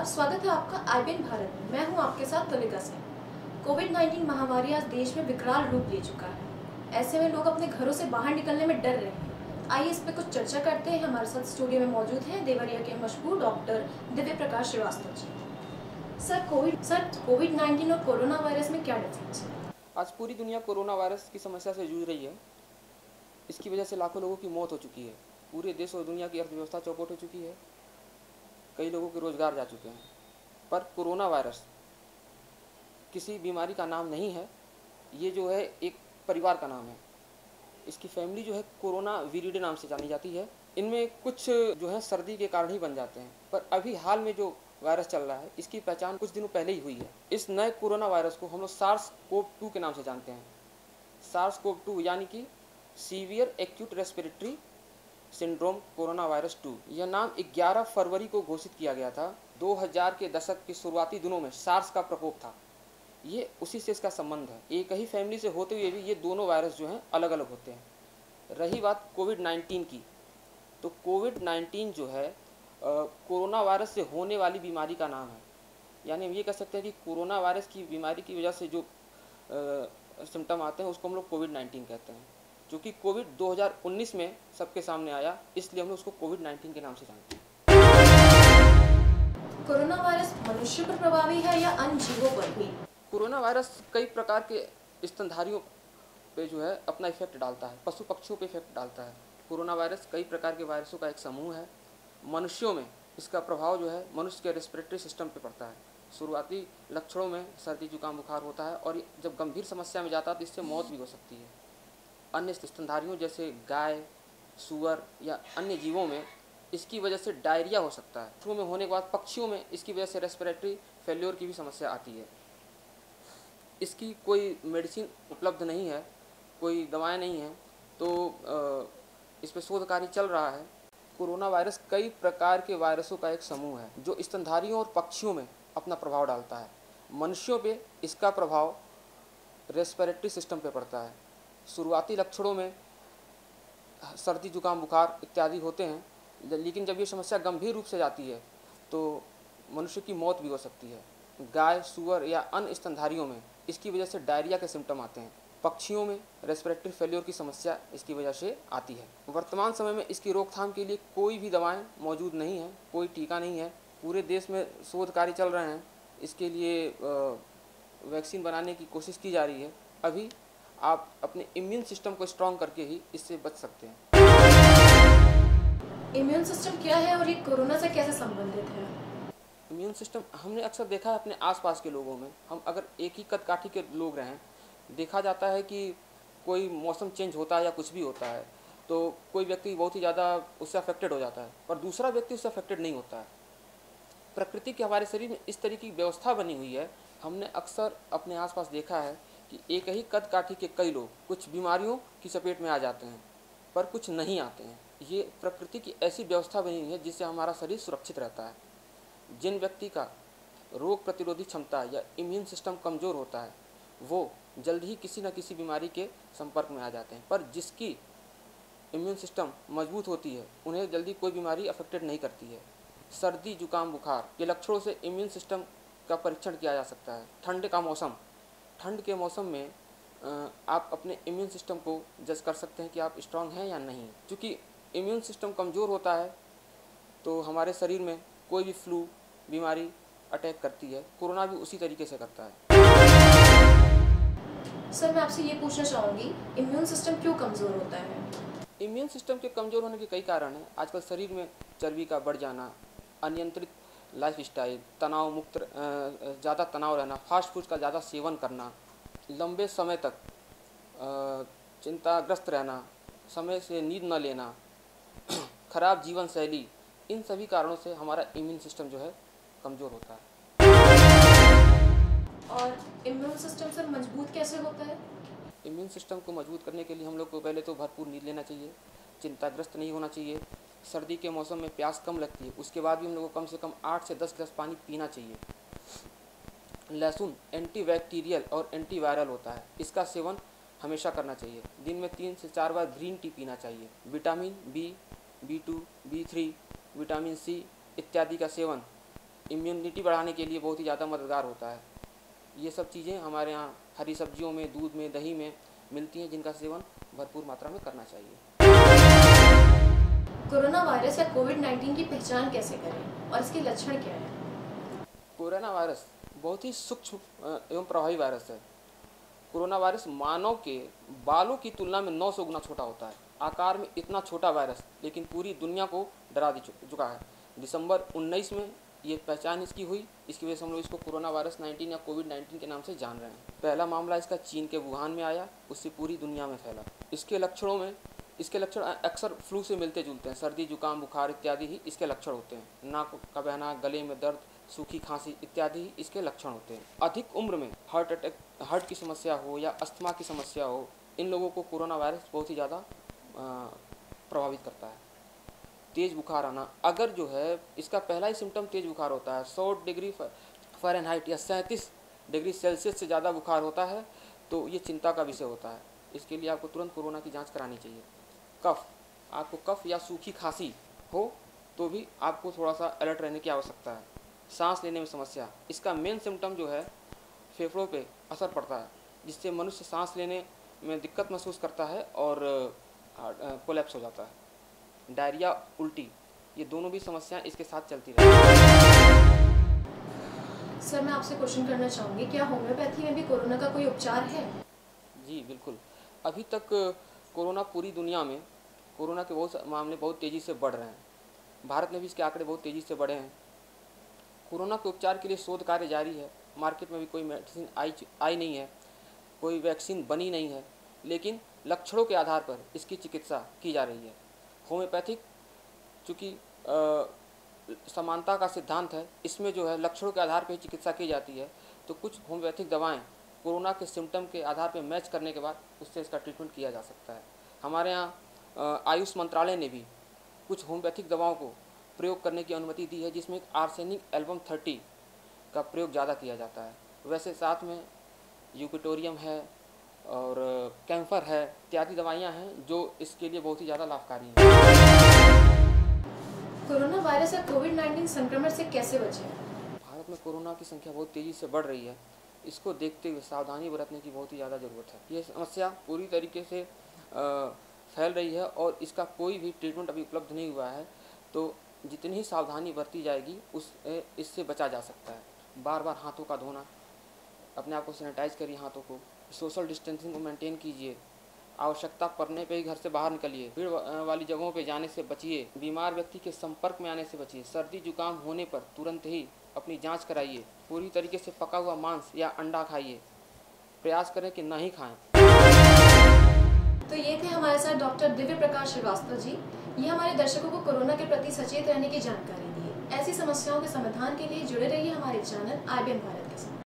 नमस्कार, स्वागत है आपका आईबीएन भारत में। मैं हूं आपके साथ तुलिका सिंह। कोविड-19 महामारी आज देश में विकराल रूप ले चुका है। ऐसे में लोग अपने घरों से बाहर निकलने में डर रहे हैं। आइए इस पे कुछ चर्चा करते हैं। हमारे साथ स्टूडियो में मौजूद हैं देवरिया के मशहूर डॉक्टर दिव्य प्रकाश श्रीवास्तव जी। सर, कोविड-19 और कोरोना वायरस में क्या डिफरेंस है? आज पूरी दुनिया कोरोना वायरस की समस्या से जूझ रही है। इसकी वजह से लाखों लोगों की मौत हो चुकी है। पूरे देश और दुनिया की अर्थव्यवस्था चौपट हो चुकी है। कई लोगों के रोजगार जा चुके हैं। पर कोरोना वायरस किसी बीमारी का नाम नहीं है, ये जो है एक परिवार का नाम है। इसकी फैमिली जो है कोरोना विरिडे नाम से जानी जाती है। इनमें कुछ जो है सर्दी के कारण ही बन जाते हैं, पर अभी हाल में जो वायरस चल रहा है इसकी पहचान कुछ दिनों पहले ही हुई है। इस नए कोरोना वायरस को हम लोग सार्स-कोव-2 के नाम से जानते हैं। सार्स-कोव-2 यानी कि severe acute respiratory syndrome corona virus 2। यह नाम 11 फरवरी को घोषित किया गया था। 2000 के दशक के शुरुआती दिनों में सार्स का प्रकोप था। ये उसी से इसका संबंध है। एक ही फैमिली से होते हुए भी ये दोनों वायरस जो हैं अलग अलग होते हैं। रही बात कोविड-19 की, तो कोविड-19 जो है कोरोना वायरस से होने वाली बीमारी का नाम है। यानी हम ये कह सकते हैं कि कोरोना वायरस की बीमारी की वजह से जो सिम्टम आते हैं उसको हम लोग कोविड-19 कहते हैं। जो कि कोविड 2019 में सबके सामने आया, इसलिए हम लोग उसको कोविड-19 के नाम से जानते हैं। कोरोना वायरस मनुष्य पर प्रभावी है या अन्य जीवों पर भी? कोरोना वायरस कई प्रकार के स्तनधारियों पे जो है अपना इफेक्ट डालता है, पशु पक्षियों पे इफेक्ट डालता है। कोरोना वायरस कई प्रकार के वायरसों का एक समूह है। मनुष्यों में इसका प्रभाव जो है मनुष्य के रेस्पिरेटरी सिस्टम पे पड़ता है। शुरुआती लक्षणों में सर्दी जुकाम बुखार होता है और जब गंभीर समस्या में जाता है तो इससे मौत भी हो सकती है। अन्य स्तनधारियों जैसे गाय, सूअर या अन्य जीवों में इसकी वजह से डायरिया हो सकता है। शुरू में होने के बाद पक्षियों में इसकी वजह से रेस्पिरेटरी फेल्योर की भी समस्या आती है। इसकी कोई मेडिसिन उपलब्ध नहीं है, कोई दवाएं नहीं हैं, तो इस पर शोध कार्य चल रहा है। कोरोना वायरस कई प्रकार के वायरसों का एक समूह है जो स्तनधारियों और पक्षियों में अपना प्रभाव डालता है। मनुष्यों पे इसका प्रभाव रेस्पिरेटरी सिस्टम पे पड़ता है। शुरुआती लक्षणों में सर्दी जुकाम बुखार इत्यादि होते हैं, लेकिन जब ये समस्या गंभीर रूप से जाती है तो मनुष्य की मौत भी हो सकती है। गाय, सूअर या अन्य स्तनधारियों में इसकी वजह से डायरिया के सिम्टम आते हैं। पक्षियों में रेस्पिरेटरी फेल्योर की समस्या इसकी वजह से आती है। वर्तमान समय में इसकी रोकथाम के लिए कोई भी दवाएं मौजूद नहीं है, कोई टीका नहीं है। पूरे देश में शोध कार्य चल रहे हैं। इसके लिए वैक्सीन बनाने की कोशिश की जा रही है। अभी आप अपने इम्यून सिस्टम को स्ट्रॉन्ग करके ही इससे बच सकते हैं। इम्यून सिस्टम क्या है और ये कोरोना से कैसे संबंधित है? इम्यून सिस्टम हमने अक्सर देखा है अपने आसपास के लोगों में। हम अगर एक ही कद काठी के लोग रहें, देखा जाता है कि कोई मौसम चेंज होता है या कुछ भी होता है तो कोई व्यक्ति बहुत ही ज़्यादा उससे अफेक्टेड हो जाता है, पर दूसरा व्यक्ति उससे अफेक्टेड नहीं होता है। प्रकृति की हमारे शरीर में इस तरीके की व्यवस्था बनी हुई है। हमने अक्सर अपने आसपास देखा है कि एक ही कद काठी के कई लोग कुछ बीमारियों की चपेट में आ जाते हैं, पर कुछ नहीं आते हैं। ये प्रकृति की ऐसी व्यवस्था बनी हुई है जिससे हमारा शरीर सुरक्षित रहता है। जिन व्यक्ति का रोग प्रतिरोधी क्षमता या इम्यून सिस्टम कमज़ोर होता है वो जल्द ही किसी न किसी बीमारी के संपर्क में आ जाते हैं, पर जिसकी इम्यून सिस्टम मजबूत होती है उन्हें जल्दी कोई बीमारी अफेक्टेड नहीं करती है। सर्दी जुकाम बुखार के लक्षणों से इम्यून सिस्टम का परीक्षण किया जा सकता है। ठंड के मौसम में आप अपने इम्यून सिस्टम को जज कर सकते हैं कि आप स्ट्रांग हैं या नहीं। क्योंकि इम्यून सिस्टम कमज़ोर होता है तो हमारे शरीर में कोई भी फ्लू बीमारी अटैक करती है। कोरोना भी उसी तरीके से करता है। सर, मैं आपसे ये पूछना चाहूँगी, इम्यून सिस्टम क्यों कमज़ोर होता है? इम्यून सिस्टम के कमज़ोर होने के कई कारण हैं। आजकल शरीर में चर्बी का बढ़ जाना, अनियंत्रित लाइफस्टाइल, तनाव मुक्त ज़्यादा तनाव रहना, फास्ट फूड का ज़्यादा सेवन करना, लंबे समय तक चिंताग्रस्त रहना, समय से नींद न लेना, खराब जीवन शैली, इन सभी कारणों से हमारा इम्यून सिस्टम जो है कमज़ोर होता है। और इम्यून सिस्टम सर मजबूत कैसे होता है? इम्यून सिस्टम को मजबूत करने के लिए हम लोग को पहले तो भरपूर नींद लेना चाहिए, चिंताग्रस्त नहीं होना चाहिए। सर्दी के मौसम में प्यास कम लगती है, उसके बाद भी हम लोग को कम से कम 8 से 10 गिलास पानी पीना चाहिए। लहसुन एंटीबैक्टीरियल और एंटीवायरल होता है, इसका सेवन हमेशा करना चाहिए। दिन में 3 से 4 बार ग्रीन टी पीना चाहिए। Vitamin B, B2, B3, vitamin C इत्यादि का सेवन इम्यूनिटी बढ़ाने के लिए बहुत ही ज़्यादा मददगार होता है। ये सब चीज़ें हमारे यहाँ हरी सब्जियों में, दूध में, दही में मिलती हैं, जिनका सेवन भरपूर मात्रा में करना चाहिए। कोरोना वायरस या कोविड-19 की पहचान कैसे करें और इसके लक्षण क्या हैं? कोरोना वायरस बहुत ही सूक्ष्म एवं प्रभावी वायरस है। कोरोना वायरस मानव के बालों की तुलना में 900 गुना छोटा होता है। आकार में इतना छोटा वायरस लेकिन पूरी दुनिया को डरा चुका है। दिसंबर 19 में ये पहचान इसकी हुई। इसकी वजह से हम लोग इसको कोरोना वायरस 19 या कोविड-19 के नाम से जान रहे हैं। पहला मामला इसका चीन के वुहान में आया, उससे पूरी दुनिया में फैला। इसके लक्षण अक्सर फ्लू से मिलते जुलते हैं। सर्दी, जुकाम, बुखार इत्यादि ही इसके लक्षण होते हैं। नाक का बहना, गले में दर्द, सूखी खांसी इत्यादि ही इसके लक्षण होते हैं। अधिक उम्र में हार्ट की समस्या हो या अस्थमा की समस्या हो, इन लोगों को कोरोना वायरस बहुत ही ज़्यादा प्रभावित करता है। तेज़ बुखार आना, अगर जो है इसका पहला ही सिम्टम तेज़ बुखार होता है, 100 डिग्री फ़ारेनहाइट या 37 डिग्री सेल्सियस से ज़्यादा बुखार होता है, तो ये चिंता का विषय होता है। इसके लिए आपको तुरंत कोरोना की जांच करानी चाहिए। कफ, आपको कफ या सूखी खांसी हो तो भी आपको थोड़ा सा अलर्ट रहने की आवश्यकता है। सांस लेने में समस्या, इसका मेन सिम्टम जो है फेफड़ों पे असर पड़ता है, जिससे मनुष्य सांस लेने में दिक्कत महसूस करता है और कोलैप्स हो जाता है। डायरिया, उल्टी, ये दोनों भी समस्याएं इसके साथ चलती रहती हैं। सर, मैं आपसे क्वेश्चन करना चाहूँगी, क्या होम्योपैथी में भी कोरोना का कोई उपचार है? जी बिल्कुल। अभी तक कोरोना पूरी दुनिया में कोरोना के बहुत मामले बहुत तेज़ी से बढ़ रहे हैं। भारत में भी इसके आंकड़े बहुत तेज़ी से बढ़े हैं। कोरोना के उपचार के लिए शोध कार्य जारी है। मार्केट में भी कोई मेडिसिन आई नहीं है, कोई वैक्सीन बनी नहीं है, लेकिन लक्षणों के आधार पर इसकी चिकित्सा की जा रही है। होम्योपैथिक चूँकि समानता का सिद्धांत है, इसमें जो है लक्षणों के आधार पर चिकित्सा की जाती है। तो कुछ होम्योपैथिक दवाएं कोरोना के सिम्टम के आधार पर मैच करने के बाद उससे इसका ट्रीटमेंट किया जा सकता है। हमारे यहाँ आयुष मंत्रालय ने भी कुछ होम्योपैथिक दवाओं को प्रयोग करने की अनुमति दी है, जिसमें आर्सेनिक एल्बम 30 का प्रयोग ज़्यादा किया जाता है। वैसे साथ में यूपिटोरियम है और कैम्फर है इत्यादि दवाइयाँ हैं जो इसके लिए बहुत ही ज़्यादा लाभकारी हैं। कोरोना वायरस या कोविड-19 संक्रमण से कैसे बचें? भारत में कोरोना की संख्या बहुत तेज़ी से बढ़ रही है। इसको देखते हुए सावधानी बरतने की बहुत ही ज़्यादा ज़रूरत है। ये समस्या पूरी तरीके से फैल रही है और इसका कोई भी ट्रीटमेंट अभी उपलब्ध नहीं हुआ है। तो जितनी ही सावधानी बरती जाएगी इससे बचा जा सकता है। बार बार हाथों का धोना, अपने आप को सैनिटाइज करिए, हाथों को, सोशल डिस्टेंसिंग को मेंटेन कीजिए, आवश्यकता पड़ने पे ही घर से बाहर निकलिए, भीड़ वाली जगहों पे जाने से बचिए, बीमार व्यक्ति के संपर्क में आने से बचिए। सर्दी जुकाम होने पर तुरंत ही अपनी जांच कराइए। पूरी तरीके से पका हुआ मांस या अंडा खाइए, प्रयास करें कि ना ही खाएं। तो ये थे हमारे साथ डॉक्टर दिव्य प्रकाश श्रीवास्तव जी। ये हमारे दर्शकों को कोरोना के प्रति सचेत रहने की जानकारी दी। ऐसी समस्याओं के समाधान के लिए जुड़े रहिए हमारे चैनल IBM भारत के साथ।